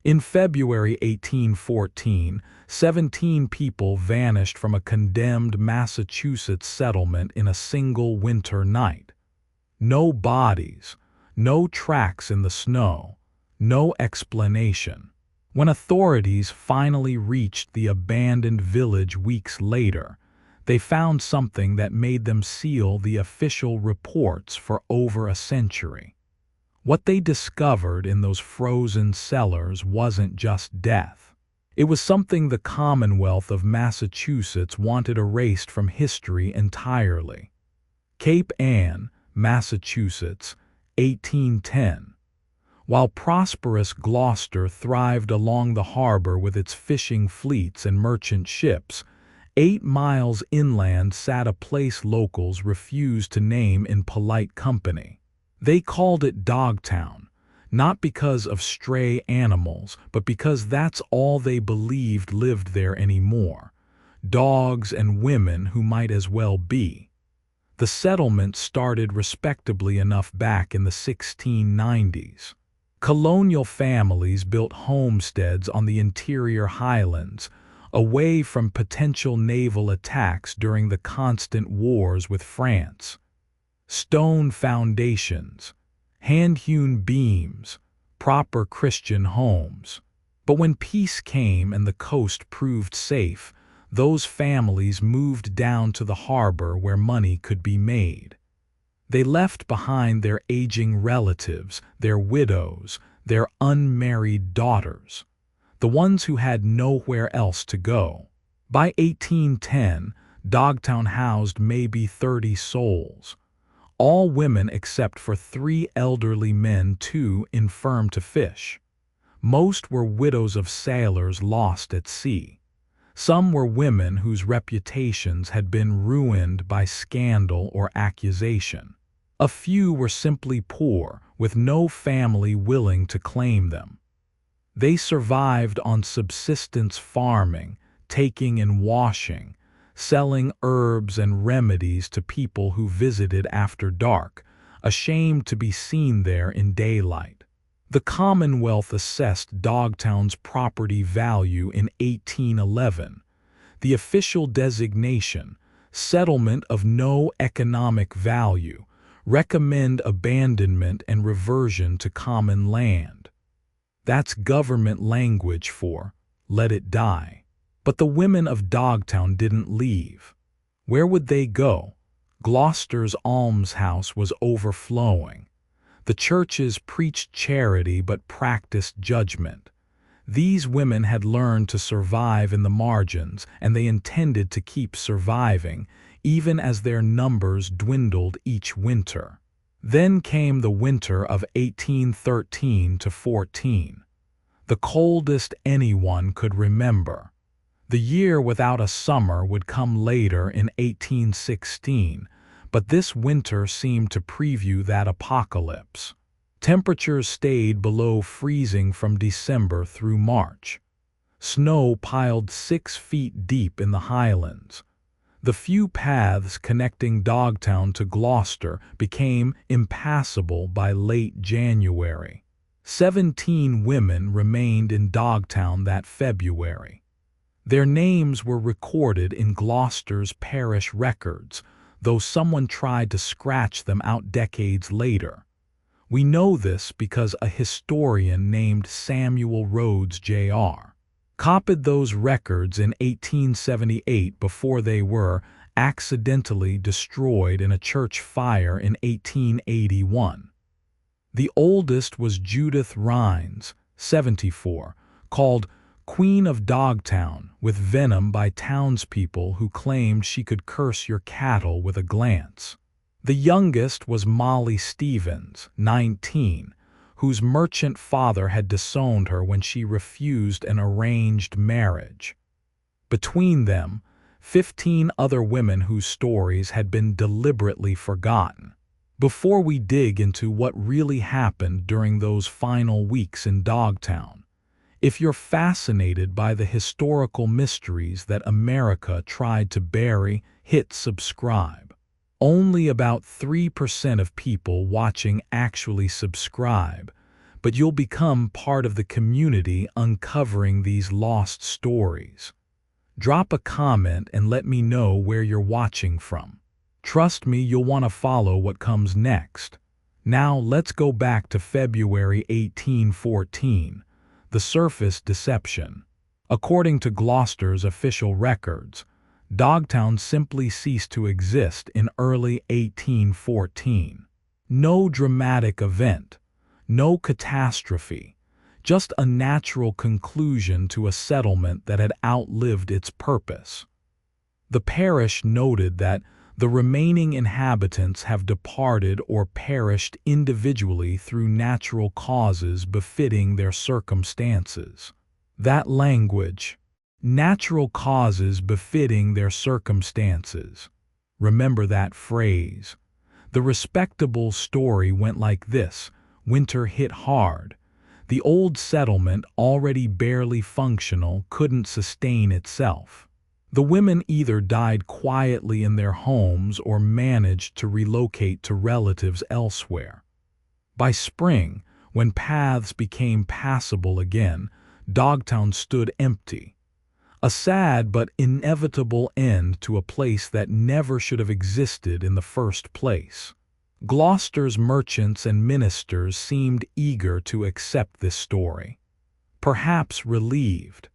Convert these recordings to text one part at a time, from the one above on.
In February 1814, 17 people vanished from a condemned Massachusetts settlement in a single winter night. No bodies, no tracks in the snow, no explanation. When authorities finally reached the abandoned village weeks later, they found something that made them seal the official reports for over a century. What they discovered in those frozen cellars wasn't just death. It was something the Commonwealth of Massachusetts wanted erased from history entirely. Cape Ann, Massachusetts, 1810. While prosperous Gloucester thrived along the harbor with its fishing fleets and merchant ships, 8 miles inland sat a place locals refused to name in polite company. They called it Dogtown, not because of stray animals, but because that's all they believed lived there anymore. Dogs and women who might as well be. The settlement started respectably enough back in the 1690s. Colonial families built homesteads on the interior highlands, away from potential naval attacks during the constant wars with France. Stone foundations, hand-hewn beams, proper Christian homes. But when peace came and the coast proved safe, those families moved down to the harbor where money could be made. They left behind their aging relatives, their widows, their unmarried daughters, the ones who had nowhere else to go. By 1810, Dogtown housed maybe 30 souls. All women except for 3 elderly men too infirm to fish. Most were widows of sailors lost at sea. Some were women whose reputations had been ruined by scandal or accusation. A few were simply poor, with no family willing to claim them. They survived on subsistence farming, taking and washing, selling herbs and remedies to people who visited after dark, ashamed to be seen there in daylight. The Commonwealth assessed Dogtown's property value in 1811. The official designation, settlement of no economic value, recommend abandonment and reversion to common land. That's government language for, let it die. But the women of Dogtown didn't leave. Where would they go? Gloucester's almshouse was overflowing. The churches preached charity but practiced judgment. These women had learned to survive in the margins, and they intended to keep surviving, even as their numbers dwindled each winter. Then came the winter of 1813 to 14, the coldest anyone could remember. The year without a summer would come later in 1816, but this winter seemed to preview that apocalypse. Temperatures stayed below freezing from December through March. Snow piled 6 feet deep in the highlands. The few paths connecting Dogtown to Gloucester became impassable by late January. 17 women remained in Dogtown that February. Their names were recorded in Gloucester's parish records, though someone tried to scratch them out decades later. We know this because a historian named Samuel Rhodes Jr. copied those records in 1878 before they were accidentally destroyed in a church fire in 1881. The oldest was Judith Rhines, 74, called Queen of Dogtown, with venom by townspeople who claimed she could curse your cattle with a glance. The youngest was Molly Stevens, 19, whose merchant father had disowned her when she refused an arranged marriage. Between them, 15 other women whose stories had been deliberately forgotten. Before we dig into what really happened during those final weeks in Dogtown, if you're fascinated by the historical mysteries that America tried to bury, hit subscribe. Only about 3% of people watching actually subscribe, but you'll become part of the community uncovering these lost stories. Drop a comment and let me know where you're watching from. Trust me, you'll want to follow what comes next. Now let's go back to February 1814, the surface deception. According to Gloucester's official records, Dogtown simply ceased to exist in early 1814. No dramatic event, no catastrophe, just a natural conclusion to a settlement that had outlived its purpose. The parish noted that the remaining inhabitants have departed or perished individually through natural causes befitting their circumstances. That language, natural causes befitting their circumstances. Remember that phrase. The respectable story went like this. Winter hit hard. The old settlement, already barely functional, couldn't sustain itself. The women either died quietly in their homes or managed to relocate to relatives elsewhere. By spring, when paths became passable again, Dogtown stood empty. A sad but inevitable end to a place that never should have existed in the first place. Gloucester's merchants and ministers seemed eager to accept this story. Perhaps relieved.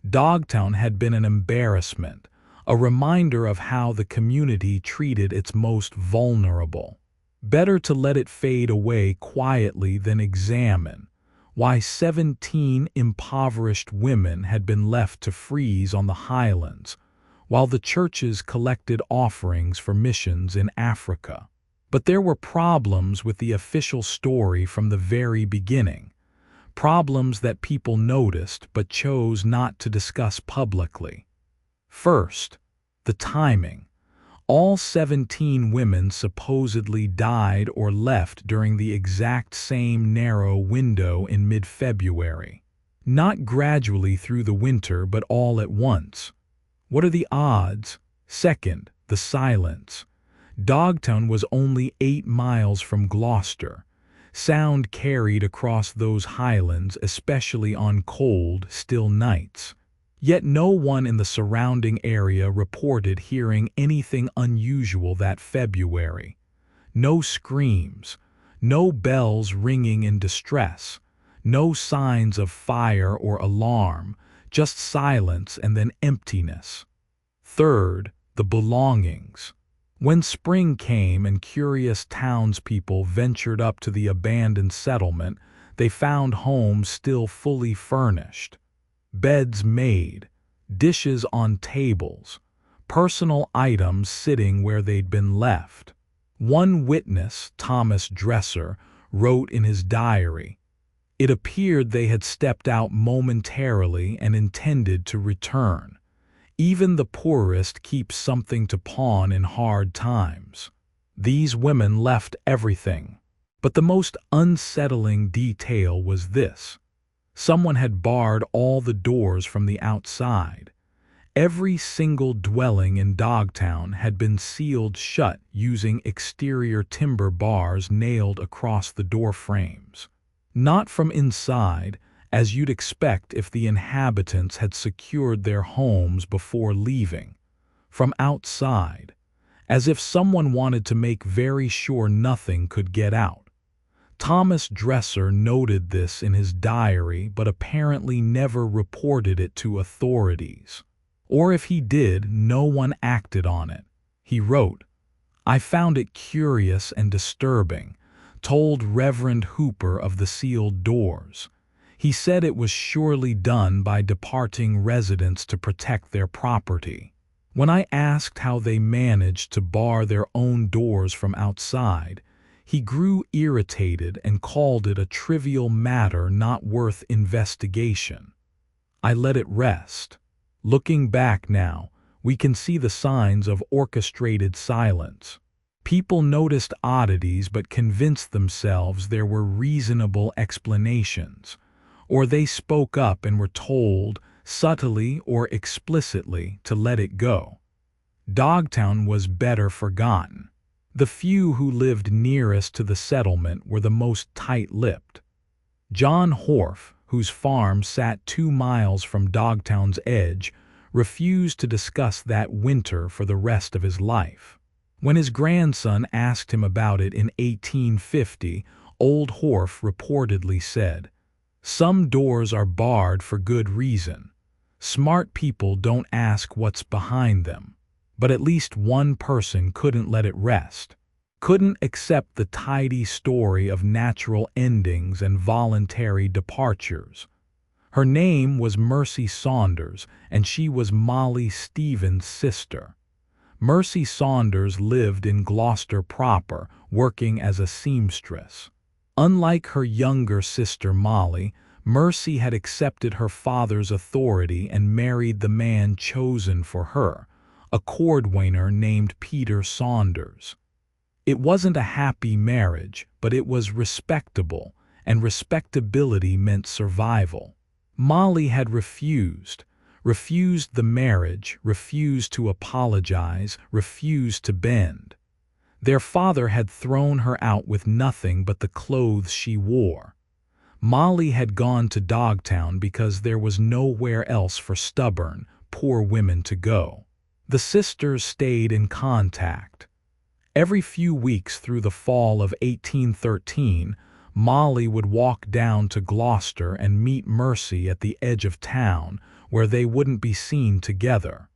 Dogtown had been an embarrassment, a reminder of how the community treated its most vulnerable. Better to let it fade away quietly than examine why 17 impoverished women had been left to freeze on the highlands, while the churches collected offerings for missions in Africa. But there were problems with the official story from the very beginning, problems that people noticed but chose not to discuss publicly. First, the timing. All 17 women supposedly died or left during the exact same narrow window in mid-February. Not gradually through the winter, but all at once. What are the odds? Second, the silence. Dogtown was only 8 miles from Gloucester. Sound carried across those highlands, especially on cold, still nights. Yet no one in the surrounding area reported hearing anything unusual that February. No screams, no bells ringing in distress, no signs of fire or alarm, just silence and then emptiness. Third, the belongings. When spring came and curious townspeople ventured up to the abandoned settlement, they found homes still fully furnished. Beds made, dishes on tables, personal items sitting where they'd been left. One witness, Thomas Dresser, wrote in his diary, "It appeared they had stepped out momentarily and intended to return. Even the poorest keeps something to pawn in hard times." These women left everything. But the most unsettling detail was this. Someone had barred all the doors from the outside. Every single dwelling in Dogtown had been sealed shut using exterior timber bars nailed across the door frames. Not from inside, as you'd expect if the inhabitants had secured their homes before leaving. From outside, as if someone wanted to make very sure nothing could get out. Thomas Dresser noted this in his diary but apparently never reported it to authorities. Or if he did, no one acted on it. He wrote, "I found it curious and disturbing, told Reverend Hooper of the sealed doors. He said it was surely done by departing residents to protect their property. When I asked how they managed to bar their own doors from outside, he grew irritated and called it a trivial matter not worth investigation. I let it rest. Looking back now, we can see the signs of orchestrated silence. People noticed oddities but convinced themselves there were reasonable explanations, or they spoke up and were told, subtly or explicitly, to let it go. Dogtown was better forgotten. The few who lived nearest to the settlement were the most tight-lipped. John Horff, whose farm sat 2 miles from Dogtown's edge, refused to discuss that winter for the rest of his life. When his grandson asked him about it in 1850, old Horff reportedly said, "Some doors are barred for good reason. Smart people don't ask what's behind them." But at least one person couldn't let it rest, couldn't accept the tidy story of natural endings and voluntary departures. Her name was Mercy Saunders, and she was Molly Stevens' sister. Mercy Saunders lived in Gloucester proper, working as a seamstress. Unlike her younger sister Molly, Mercy had accepted her father's authority and married the man chosen for her, a cordwainer named Peter Saunders. It wasn't a happy marriage, but it was respectable, and respectability meant survival. Molly had refused the marriage, refused to apologize, refused to bend. Their father had thrown her out with nothing but the clothes she wore. Molly had gone to Dogtown because there was nowhere else for stubborn, poor women to go. The sisters stayed in contact. Every few weeks through the fall of 1813, Molly would walk down to Gloucester and meet Mercy at the edge of town, where they wouldn't be seen together.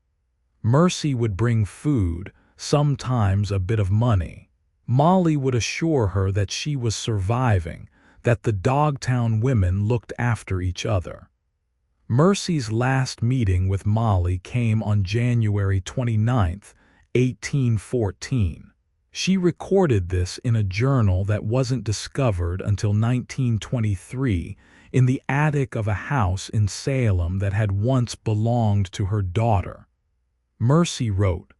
Mercy would bring food, sometimes a bit of money. Molly would assure her that she was surviving, that the Dogtown women looked after each other. Mercy's last meeting with Molly came on January 29, 1814. She recorded this in a journal that wasn't discovered until 1923 in the attic of a house in Salem that had once belonged to her daughter. Mercy wrote,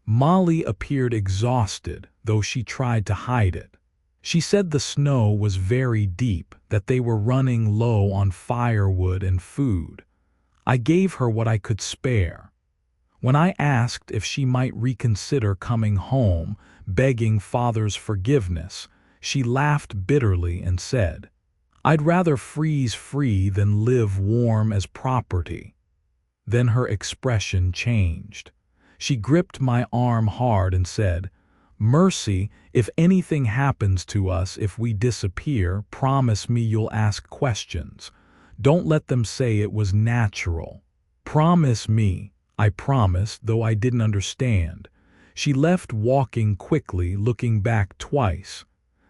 "Molly appeared exhausted, though she tried to hide it. She said the snow was very deep, that they were running low on firewood and food. I gave her what I could spare. When I asked if she might reconsider coming home, begging Father's forgiveness, she laughed bitterly and said, 'I'd rather freeze free than live warm as property.' Then her expression changed. She gripped my arm hard and said, 'Mercy, if anything happens to us, if we disappear, promise me you'll ask questions. Don't let them say it was natural. Promise me.' I promised, though I didn't understand. She left, walking quickly, looking back twice.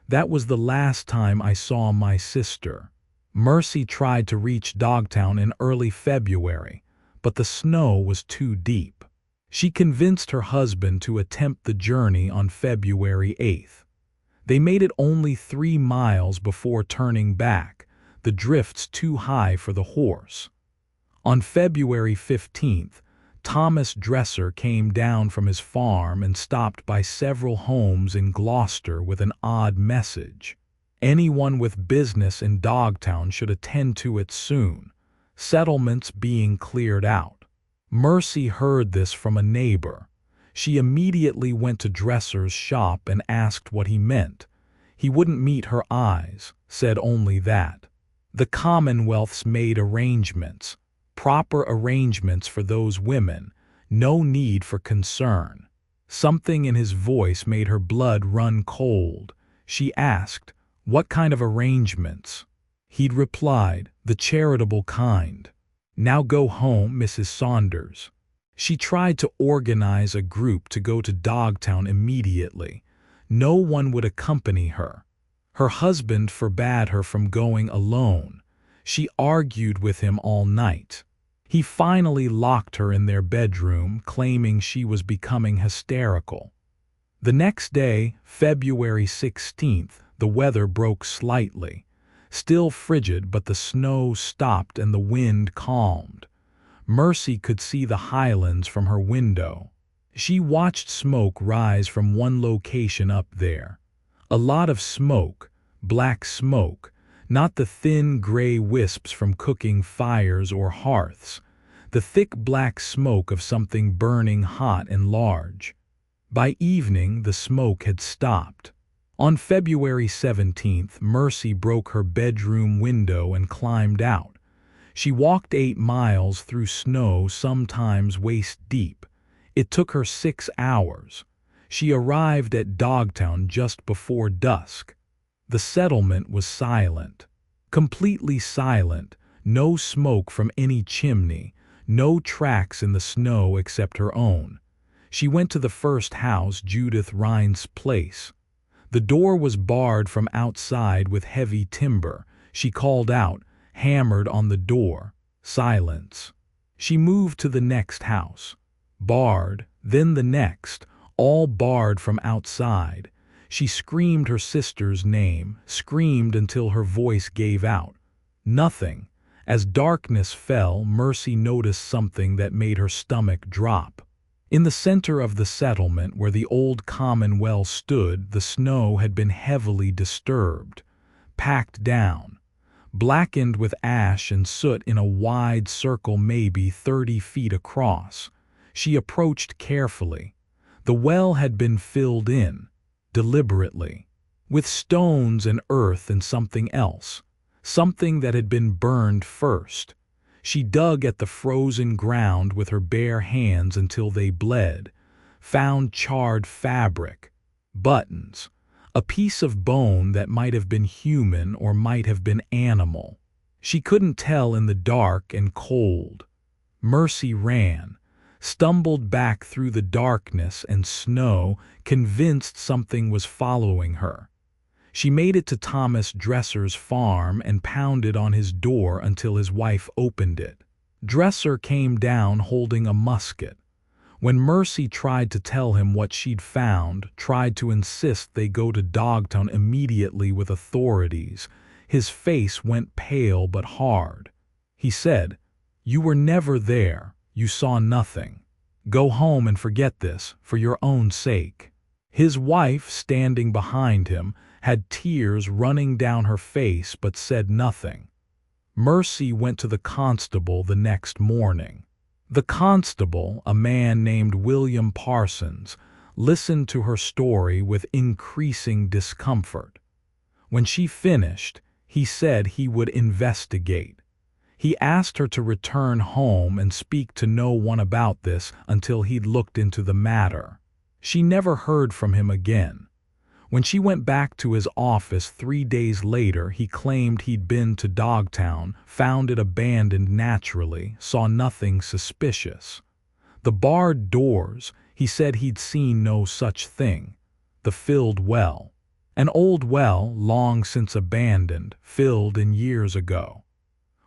That was the last time I saw my sister." Mercy tried to reach Dogtown in early February, but the snow was too deep. She convinced her husband to attempt the journey on February 8th. They made it only 3 miles before turning back, the drifts too high for the horse. On February 15th, Thomas Dresser came down from his farm and stopped by several homes in Gloucester with an odd message. Anyone with business in Dogtown should attend to it soon. Settlements being cleared out. Mercy heard this from a neighbor. She immediately went to Dresser's shop and asked what he meant. He wouldn't meet her eyes, said only that the Commonwealth's made arrangements, proper arrangements for those women, no need for concern. Something in his voice made her blood run cold. She asked, "What kind of arrangements?" He'd replied, "The charitable kind." "Now go home, Mrs. Saunders." She tried to organize a group to go to Dogtown immediately. No one would accompany her. Her husband forbade her from going alone. She argued with him all night. He finally locked her in their bedroom, claiming she was becoming hysterical. The next day, February 16th, the weather broke slightly. Still frigid, but the snow stopped and the wind calmed. Mercy could see the highlands from her window. She watched smoke rise from one location up there. A lot of smoke, black smoke, not the thin gray wisps from cooking fires or hearths, the thick black smoke of something burning hot and large. By evening, the smoke had stopped. On February 17th, Mercy broke her bedroom window and climbed out. She walked 8 miles through snow, sometimes waist-deep. It took her 6 hours. She arrived at Dogtown just before dusk. The settlement was silent. Completely silent. No smoke from any chimney. No tracks in the snow except her own. She went to the first house, Judith Rhines's place. The door was barred from outside with heavy timber. She called out, hammered on the door. Silence. She moved to the next house. Barred, then the next, all barred from outside. She screamed her sister's name, screamed until her voice gave out. Nothing. As darkness fell, Mercy noticed something that made her stomach drop. In the center of the settlement where the old Commonwealth stood, the snow had been heavily disturbed, packed down, blackened with ash and soot in a wide circle maybe 30 feet across. She approached carefully. The well had been filled in, deliberately, with stones and earth and something else, something that had been burned first. She dug at the frozen ground with her bare hands until they bled, found charred fabric, buttons, a piece of bone that might have been human or might have been animal. She couldn't tell in the dark and cold. Mercy ran, stumbled back through the darkness and snow, convinced something was following her. She made it to Thomas Dresser's farm and pounded on his door until his wife opened it. Dresser came down holding a musket. When Mercy tried to tell him what she'd found, tried to insist they go to Dogtown immediately with authorities, his face went pale but hard. He said, "You were never there. You saw nothing. Go home and forget this, for your own sake." His wife, standing behind him, had tears running down her face but said nothing. Mercy went to the constable the next morning. The constable, a man named William Parsons, listened to her story with increasing discomfort. When she finished, he said he would investigate. He asked her to return home and speak to no one about this until he'd looked into the matter. She never heard from him again. When she went back to his office 3 days later, he claimed he'd been to Dogtown, found it abandoned naturally, saw nothing suspicious. The barred doors, he said he'd seen no such thing. The filled well. An old well, long since abandoned, filled in years ago.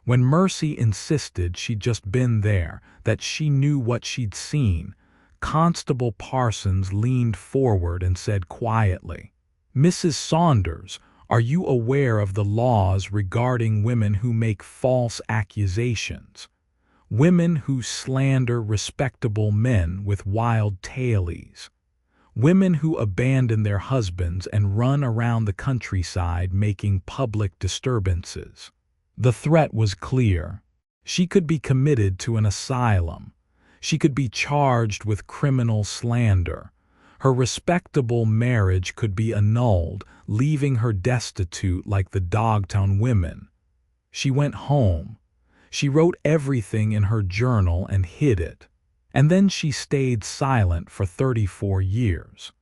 When Mercy insisted she'd just been there, that she knew what she'd seen, Constable Parsons leaned forward and said quietly, "Mrs. Saunders, are you aware of the laws regarding women who make false accusations? Women who slander respectable men with wild tales? Women who abandon their husbands and run around the countryside making public disturbances?" The threat was clear. She could be committed to an asylum. She could be charged with criminal slander. Her respectable marriage could be annulled, leaving her destitute like the Dogtown women. She went home. She wrote everything in her journal and hid it. And then she stayed silent for 34 years.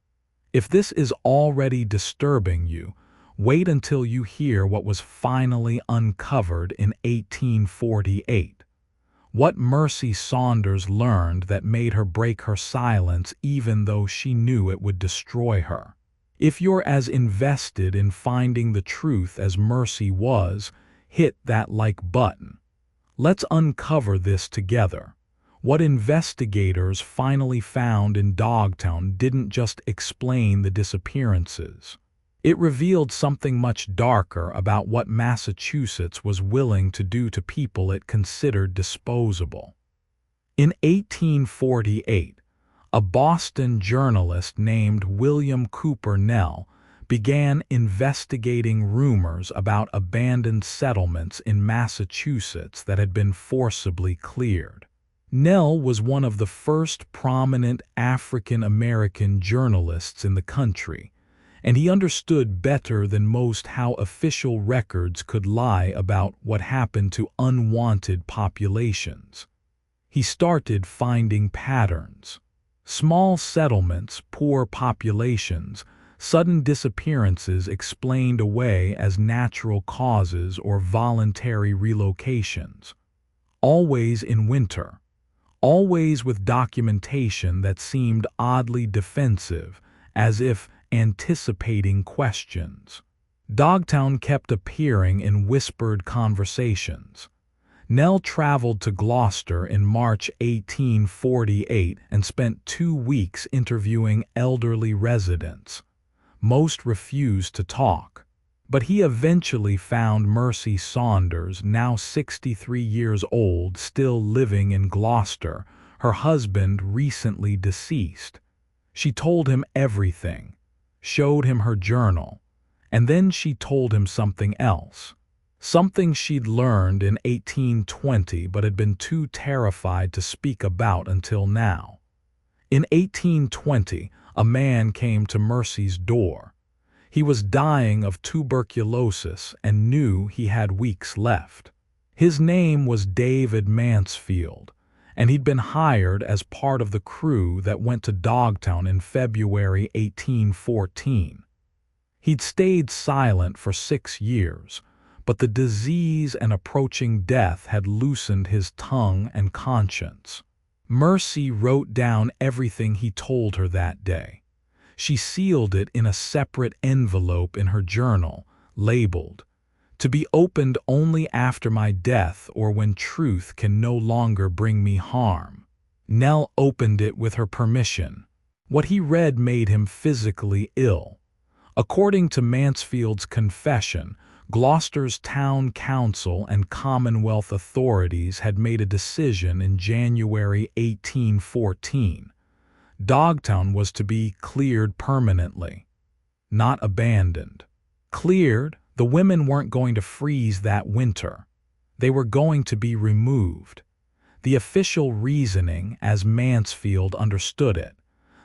If this is already disturbing you, wait until you hear what was finally uncovered in 1848. What Mercy Saunders learned that made her break her silence even though she knew it would destroy her. If you're as invested in finding the truth as Mercy was, hit that like button. Let's uncover this together. What investigators finally found in Dogtown didn't just explain the disappearances. It revealed something much darker about what Massachusetts was willing to do to people it considered disposable. In 1848, a Boston journalist named William Cooper Nell began investigating rumors about abandoned settlements in Massachusetts that had been forcibly cleared. Nell was one of the first prominent African American journalists in the country, and he understood better than most how official records could lie about what happened to unwanted populations. He started finding patterns. Small settlements, poor populations, sudden disappearances explained away as natural causes or voluntary relocations. Always in winter. Always with documentation that seemed oddly defensive, as if anticipating questions. Dogtown kept appearing in whispered conversations. Nell traveled to Gloucester in March 1848 and spent 2 weeks interviewing elderly residents. Most refused to talk, but he eventually found Mercy Saunders, now 63 years old, still living in Gloucester, her husband recently deceased. She told him everything, showed him her journal, and then she told him something else. Something she'd learned in 1820 but had been too terrified to speak about until now. In 1820, a man came to Mercy's door. He was dying of tuberculosis and knew he had weeks left. His name was David Mansfield, and he'd been hired as part of the crew that went to Dogtown in February 1814. He'd stayed silent for 6 years, but the disease and approaching death had loosened his tongue and conscience. Mercy wrote down everything he told her that day. She sealed it in a separate envelope in her journal, labeled, "To be opened only after my death or when truth can no longer bring me harm." Nell opened it with her permission. What he read made him physically ill. According to Mansfield's confession, Gloucester's town council and Commonwealth authorities had made a decision in January 1814. Dogtown was to be cleared permanently, not abandoned. Cleared, the women weren't going to freeze that winter. They were going to be removed. The official reasoning, as Mansfield understood it,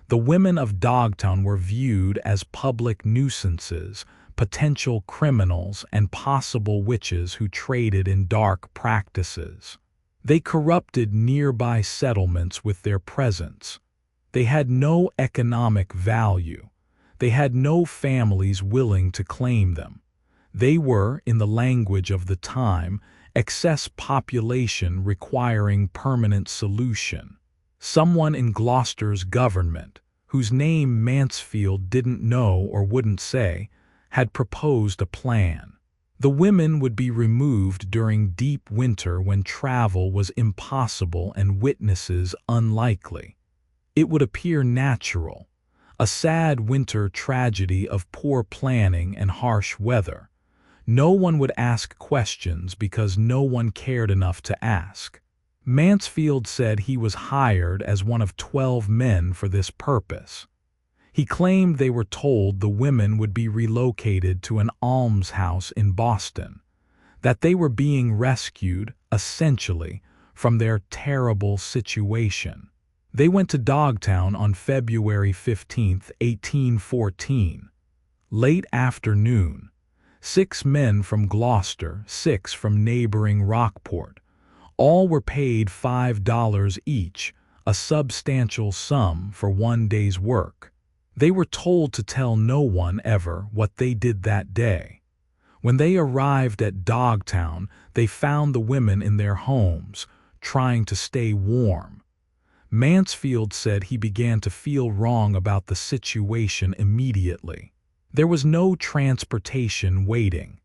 the women of Dogtown were viewed as public nuisances, potential criminals, and possible witches who traded in dark practices. They corrupted nearby settlements with their presence. They had no economic value. They had no families willing to claim them. They were, in the language of the time, excess population requiring permanent solution. Someone in Gloucester's government, whose name Mansfield didn't know or wouldn't say, had proposed a plan. The women would be removed during deep winter when travel was impossible and witnesses unlikely. It would appear natural, a sad winter tragedy of poor planning and harsh weather. No one would ask questions because no one cared enough to ask. Mansfield said he was hired as one of 12 men for this purpose. He claimed they were told the women would be relocated to an almshouse in Boston, that they were being rescued, essentially, from their terrible situation. They went to Dogtown on February 15, 1814. Late afternoon, 6 men from Gloucester, 6 from neighboring Rockport. All were paid $5 each, a substantial sum for 1 day's work. They were told to tell no one ever what they did that day. When they arrived at Dogtown, they found the women in their homes, trying to stay warm. Mansfield said he began to feel wrong about the situation immediately. There was no transportation waiting,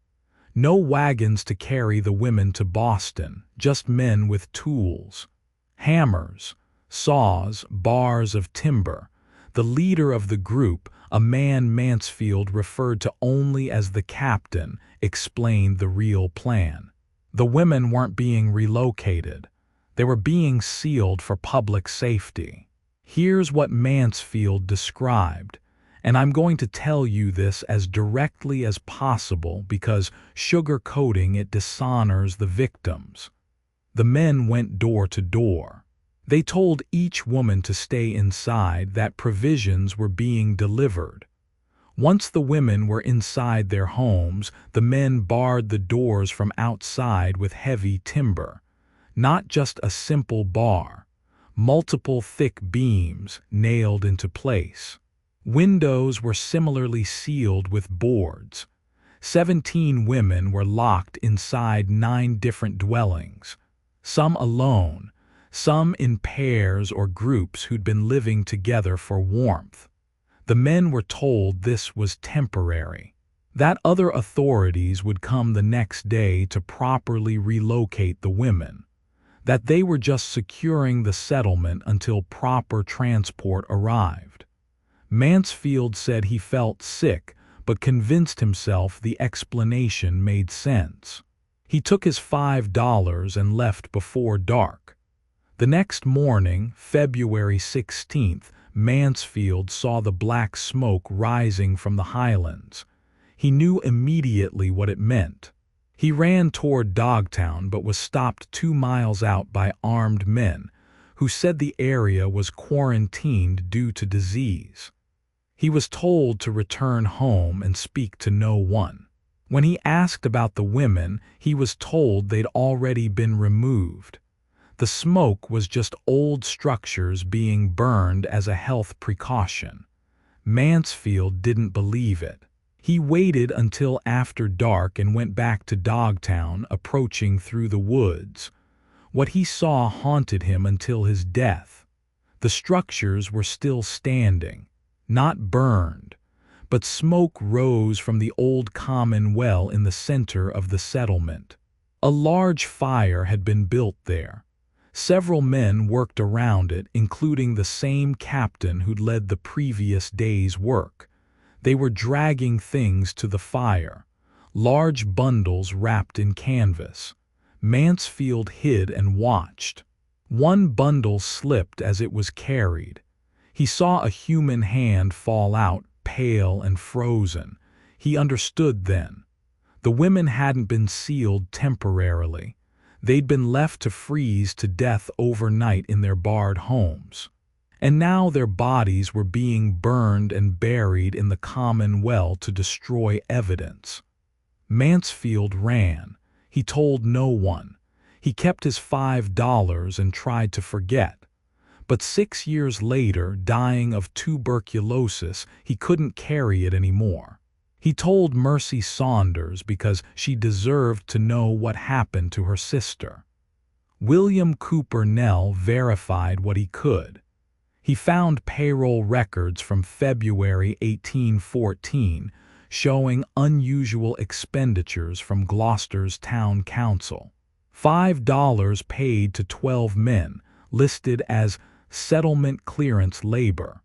no wagons to carry the women to Boston, just men with tools, hammers, saws, bars of timber. The leader of the group, a man Mansfield referred to only as the captain, explained the real plan. The women weren't being relocated. They were being sealed for public safety. Here's what Mansfield described, and I'm going to tell you this as directly as possible because sugarcoating it dishonors the victims. The men went door to door. They told each woman to stay inside, that provisions were being delivered. Once the women were inside their homes, the men barred the doors from outside with heavy timber. Not just a simple bar, multiple thick beams nailed into place. Windows were similarly sealed with boards. 17 women were locked inside 9 different dwellings, some alone, some in pairs or groups who'd been living together for warmth. The men were told this was temporary, that other authorities would come the next day to properly relocate the women, that they were just securing the settlement until proper transport arrived. Mansfield said he felt sick, but convinced himself the explanation made sense. He took his $5 and left before dark. The next morning, February 16th, Mansfield saw the black smoke rising from the highlands. He knew immediately what it meant. He ran toward Dogtown but was stopped 2 miles out by armed men who said the area was quarantined due to disease. He was told to return home and speak to no one. When he asked about the women, he was told they'd already been removed. The smoke was just old structures being burned as a health precaution. Mansfield didn't believe it. He waited until after dark and went back to Dogtown, approaching through the woods. What he saw haunted him until his death. The structures were still standing, not burned, but smoke rose from the old common well in the center of the settlement. A large fire had been built there. Several men worked around it, including the same captain who'd led the previous day's work. They were dragging things to the fire, large bundles wrapped in canvas. Mansfield hid and watched. One bundle slipped as it was carried. He saw a human hand fall out, pale and frozen. He understood then. The women hadn't been sealed temporarily. They'd been left to freeze to death overnight in their barred homes. And now their bodies were being burned and buried in the common well to destroy evidence. Mansfield ran. He told no one. He kept his $5 and tried to forget. But 6 years later, dying of tuberculosis, he couldn't carry it anymore. He told Mercy Saunders because she deserved to know what happened to her sister. William Cooper Nell verified what he could. He found payroll records from February 1814 showing unusual expenditures from Gloucester's town council. $5 paid to 12 men, listed as settlement clearance labor.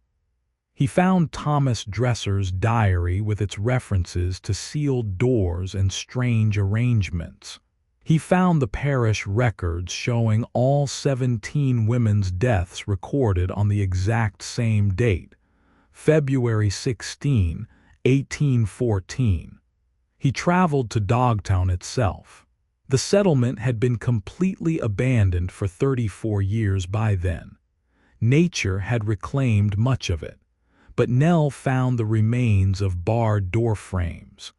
He found Thomas Dresser's diary with its references to sealed doors and strange arrangements. He found the parish records showing all 17 women's deaths recorded on the exact same date, February 16, 1814. He traveled to Dogtown itself. The settlement had been completely abandoned for 34 years by then. Nature had reclaimed much of it. But Nell found the remains of barred door frames.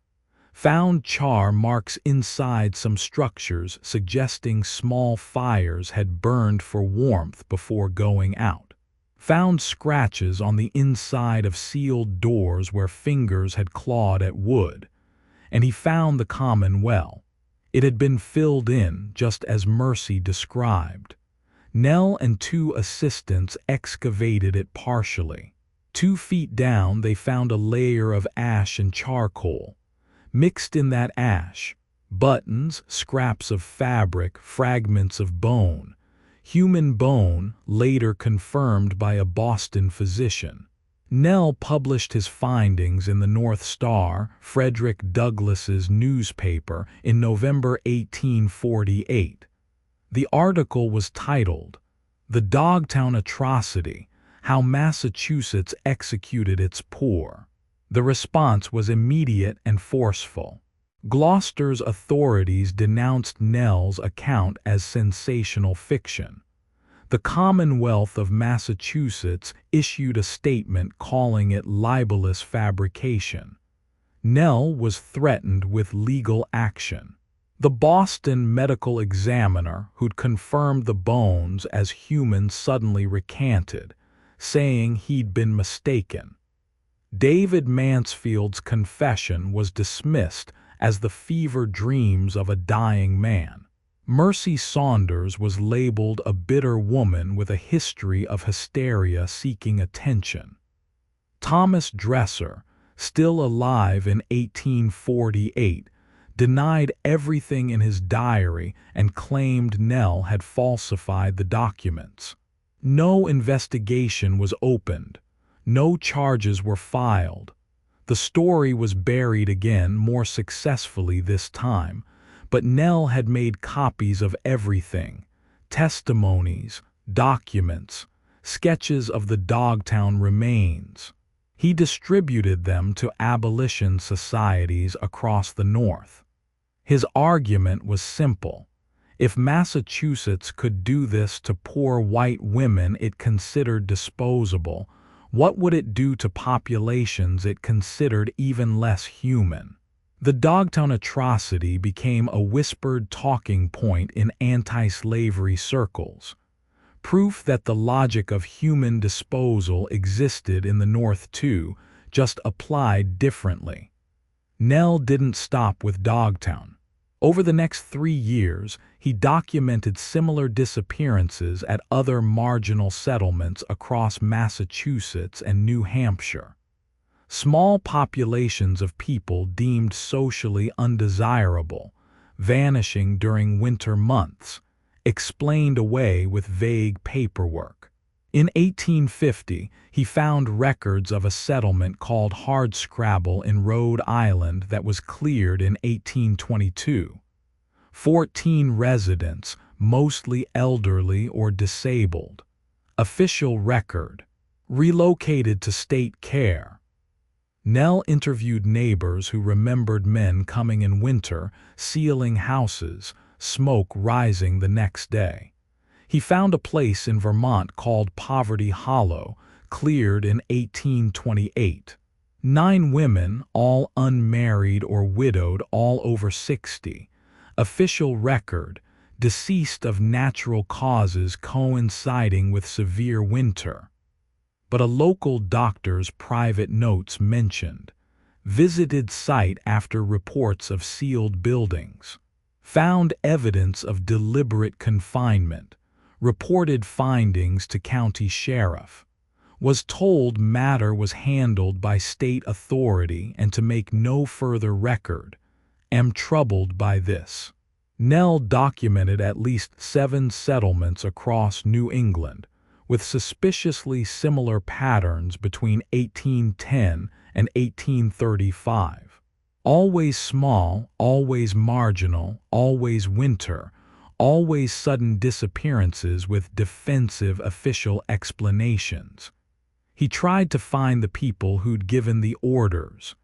Found char marks inside some structures suggesting small fires had burned for warmth before going out. Found scratches on the inside of sealed doors where fingers had clawed at wood. And he found the common well. It had been filled in just as Mercy described. Nell and 2 assistants excavated it partially. 2 feet down, they found a layer of ash and charcoal. Mixed in that ash, buttons, scraps of fabric, fragments of bone. Human bone, later confirmed by a Boston physician. Nell published his findings in the North Star, Frederick Douglass's newspaper, in November 1848. The article was titled, "The Dogtown Atrocity: How Massachusetts Executed Its Poor." The response was immediate and forceful. Gloucester's authorities denounced Nell's account as sensational fiction. The Commonwealth of Massachusetts issued a statement calling it libelous fabrication. Nell was threatened with legal action. The Boston Medical Examiner, who'd confirmed the bones as human, suddenly recanted, saying he'd been mistaken. David Mansfield's confession was dismissed as the fevered dreams of a dying man. Mercy Saunders was labeled a bitter woman with a history of hysteria seeking attention. Thomas Dresser, still alive in 1848, denied everything in his diary and claimed Nell had falsified the documents. No investigation was opened. No charges were filed. The story was buried again, more successfully this time, but Nell had made copies of everything: testimonies, documents, sketches of the Dogtown remains. He distributed them to abolition societies across the North. His argument was simple. If Massachusetts could do this to poor white women it considered disposable, what would it do to populations it considered even less human? The Dogtown Atrocity became a whispered talking point in anti-slavery circles, proof that the logic of human disposal existed in the North too, just applied differently. Nell didn't stop with Dogtown. Over the next 3 years, he documented similar disappearances at other marginal settlements across Massachusetts and New Hampshire. Small populations of people deemed socially undesirable, vanishing during winter months, explained away with vague paperwork. In 1850, he found records of a settlement called Hardscrabble in Rhode Island that was cleared in 1822. 14 residents, mostly elderly or disabled. Official record. Relocated to state care. Nell interviewed neighbors who remembered men coming in winter, sealing houses, smoke rising the next day. He found a place in Vermont called Poverty Hollow, cleared in 1828. 9 women, all unmarried or widowed, all over 60. Official record, deceased of natural causes coinciding with severe winter. But a local doctor's private notes mentioned, visited site after reports of sealed buildings, found evidence of deliberate confinement, reported findings to county sheriff, was told matter was handled by state authority and to make no further record, am troubled by this. Nell documented at least 7 settlements across New England, with suspiciously similar patterns between 1810 and 1835. Always small, always marginal, always winter, always sudden disappearances with defensive official explanations. He tried to find the people who'd given the orders,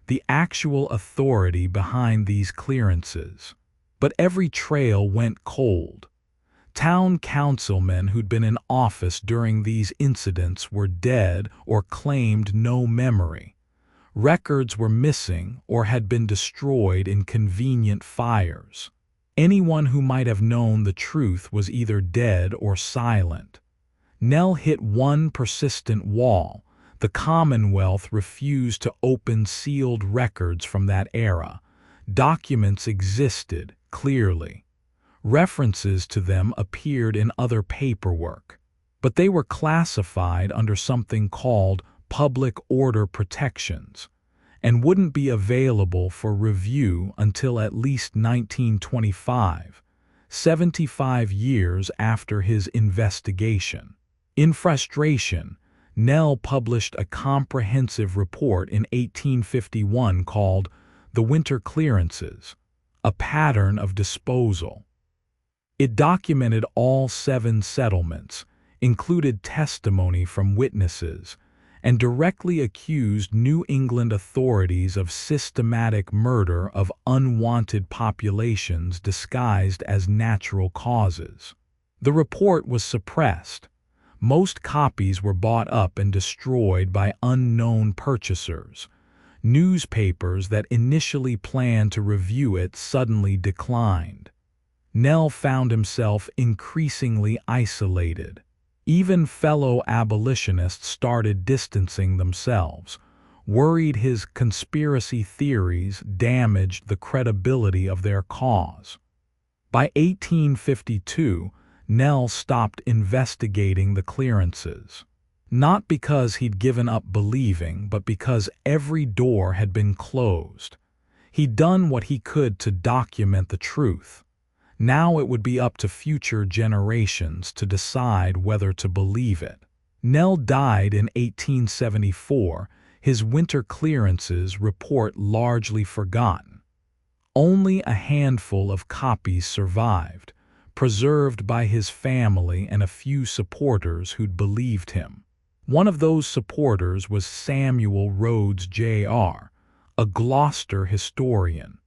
the actual authority behind these clearances. But every trail went cold. Town councilmen who'd been in office during these incidents were dead or claimed no memory. Records were missing or had been destroyed in convenient fires. Anyone who might have known the truth was either dead or silent. Nell hit one persistent wall. The Commonwealth refused to open sealed records from that era. Documents existed, clearly. References to them appeared in other paperwork, but they were classified under something called public order protections and wouldn't be available for review until at least 1925, 75 years after his investigation. In frustration, Nell published a comprehensive report in 1851 called The Winter Clearances, a Pattern of Disposal. It documented all 7 settlements, included testimony from witnesses, and directly accused New England authorities of systematic murder of unwanted populations disguised as natural causes. The report was suppressed. Most copies were bought up and destroyed by unknown purchasers. Newspapers that initially planned to review it suddenly declined. Nell found himself increasingly isolated. Even fellow abolitionists started distancing themselves, worried his conspiracy theories damaged the credibility of their cause. By 1852, Nell stopped investigating the clearances. Not because he'd given up believing, but because every door had been closed. He'd done what he could to document the truth. Now it would be up to future generations to decide whether to believe it. Nell died in 1874, his winter clearances report largely forgotten. Only a handful of copies survived, preserved by his family and a few supporters who'd believed him. One of those supporters was Samuel Rhodes, Jr., a Gloucester historian.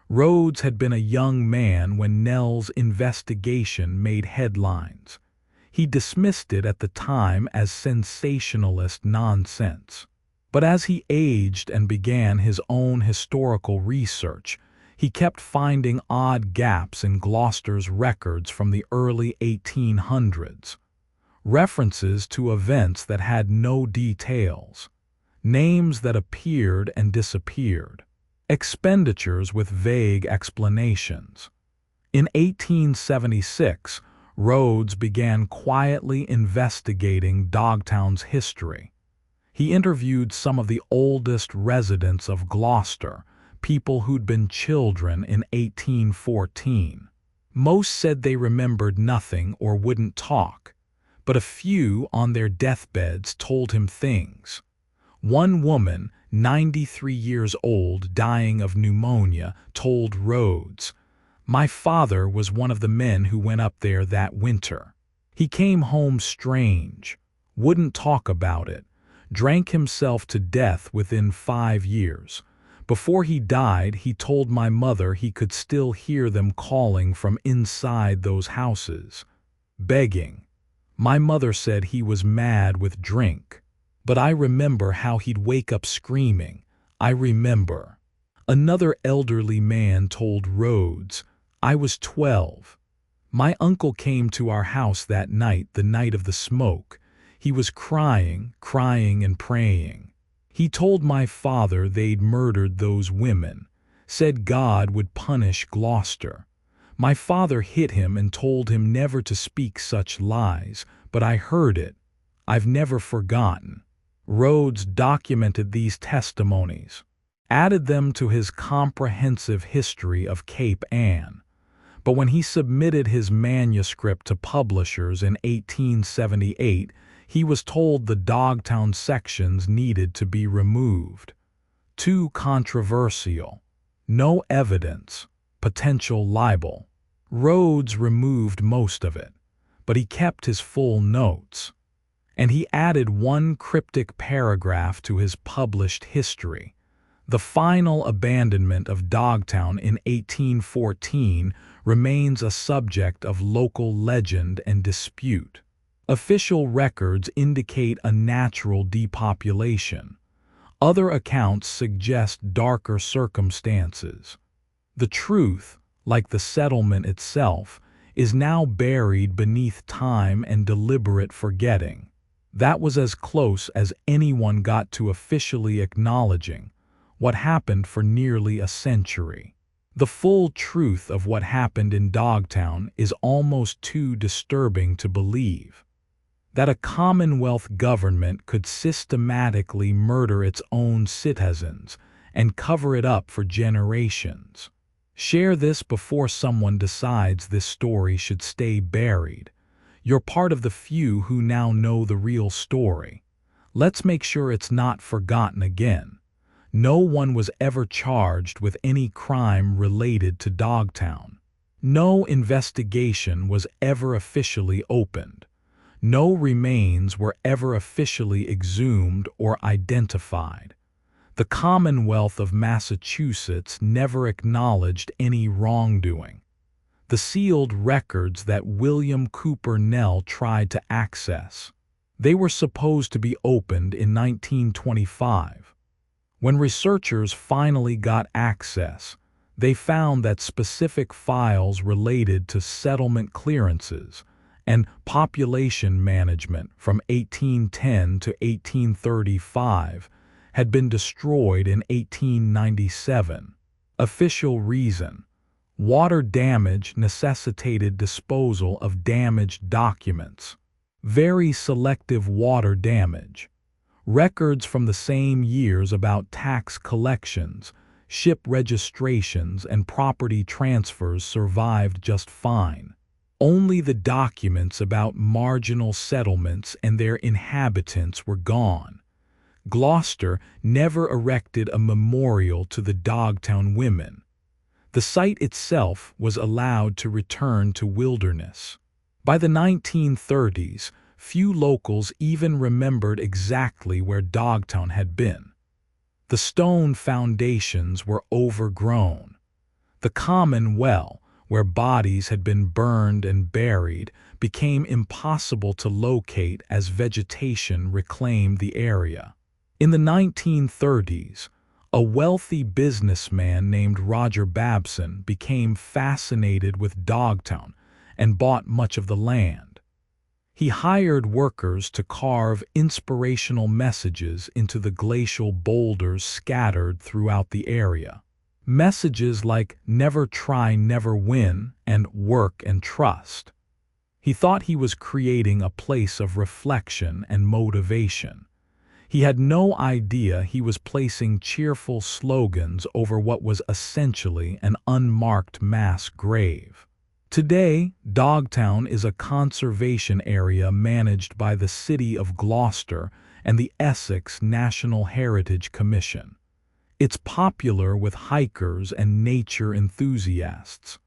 Rhodes had been a young man when Nell's investigation made headlines. He dismissed it at the time as sensationalist nonsense. But as he aged and began his own historical research, he kept finding odd gaps in Gloucester's records from the early 1800s. References to events that had no details. Names that appeared and disappeared. Expenditures with vague explanations. In 1876, Rhodes began quietly investigating Dogtown's history. He interviewed some of the oldest residents of Gloucester, people who'd been children in 1814. Most said they remembered nothing or wouldn't talk, but a few on their deathbeds told him things. One woman, 93 years old, dying of pneumonia, told Rhodes, "My father was one of the men who went up there that winter. He came home strange, wouldn't talk about it, drank himself to death within 5 years. Before he died, he told my mother he could still hear them calling from inside those houses, begging. My mother said he was mad with drink. But I remember how he'd wake up screaming. I remember." Another elderly man told Rhodes, "I was 12. My uncle came to our house that night, the night of the smoke. He was crying and praying. He told my father they'd murdered those women, said God would punish Gloucester. My father hit him and told him never to speak such lies, but I heard it. I've never forgotten." Rhodes documented these testimonies, added them to his comprehensive history of Cape Ann. But when he submitted his manuscript to publishers in 1878, he was told the Dogtown sections needed to be removed. Too controversial. No evidence. Potential libel. Rhodes removed most of it, but he kept his full notes. And he added one cryptic paragraph to his published history. The final abandonment of Dogtown in 1814 remains a subject of local legend and dispute. Official records indicate a natural depopulation. Other accounts suggest darker circumstances. The truth, like the settlement itself, is now buried beneath time and deliberate forgetting. That was as close as anyone got to officially acknowledging what happened for nearly a century. The full truth of what happened in Dogtown is almost too disturbing to believe. That a Commonwealth government could systematically murder its own citizens and cover it up for generations. Share this before someone decides this story should stay buried. You're part of the few who now know the real story. Let's make sure it's not forgotten again. No one was ever charged with any crime related to Dogtown. No investigation was ever officially opened. No remains were ever officially exhumed or identified. The Commonwealth of Massachusetts never acknowledged any wrongdoing. the sealed records that William Cooper Nell tried to access. They were supposed to be opened in 1925. When researchers finally got access, they found that specific files related to settlement clearances and population management from 1810 to 1835 had been destroyed in 1897. Official reason: water damage necessitated disposal of damaged documents. Very selective water damage. Records from the same years about tax collections, ship registrations, and property transfers survived just fine. Only the documents about marginal settlements and their inhabitants were gone. Gloucester never erected a memorial to the Dogtown women. The site itself was allowed to return to wilderness. By the 1930s, few locals even remembered exactly where Dogtown had been. The stone foundations were overgrown. The common well, where bodies had been burned and buried, became impossible to locate as vegetation reclaimed the area. In the 1930s, a wealthy businessman named Roger Babson became fascinated with Dogtown and bought much of the land. He hired workers to carve inspirational messages into the glacial boulders scattered throughout the area. Messages like "never try, never win" and "work and trust." He thought he was creating a place of reflection and motivation. He had no idea he was placing cheerful slogans over what was essentially an unmarked mass grave. Today, Dogtown is a conservation area managed by the City of Gloucester and the Essex National Heritage Commission. It's popular with hikers and nature enthusiasts.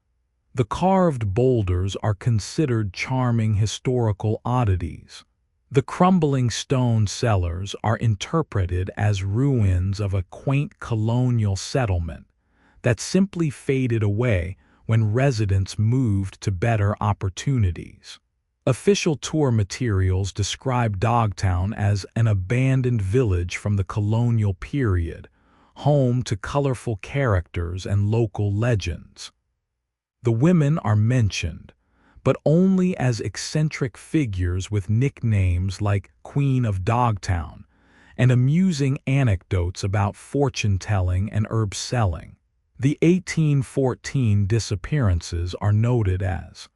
The carved boulders are considered charming historical oddities. The crumbling stone cellars are interpreted as ruins of a quaint colonial settlement that simply faded away when residents moved to better opportunities. Official tour materials describe Dogtown as an abandoned village from the colonial period, home to colorful characters and local legends. The women are mentioned, but only as eccentric figures with nicknames like Queen of Dogtown and amusing anecdotes about fortune-telling and herb selling. The 1814 disappearances are noted as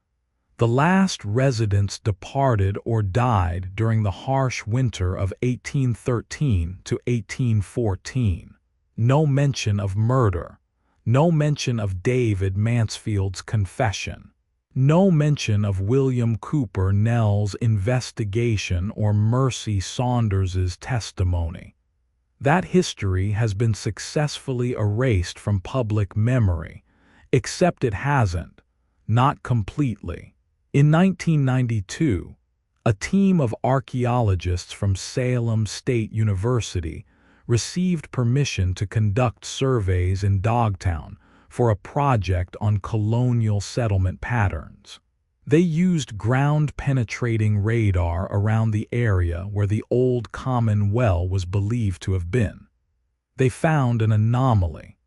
the last residents departed or died during the harsh winter of 1813 to 1814. No mention of murder. No mention of David Mansfield's confession. No mention of William Cooper Nell's investigation or Mercy Saunders' testimony. That history has been successfully erased from public memory, except it hasn't, not completely. In 1992, a team of archaeologists from Salem State University received permission to conduct surveys in Dogtown for a project on colonial settlement patterns. They used ground-penetrating radar around the area where the old common well was believed to have been. They found an anomaly.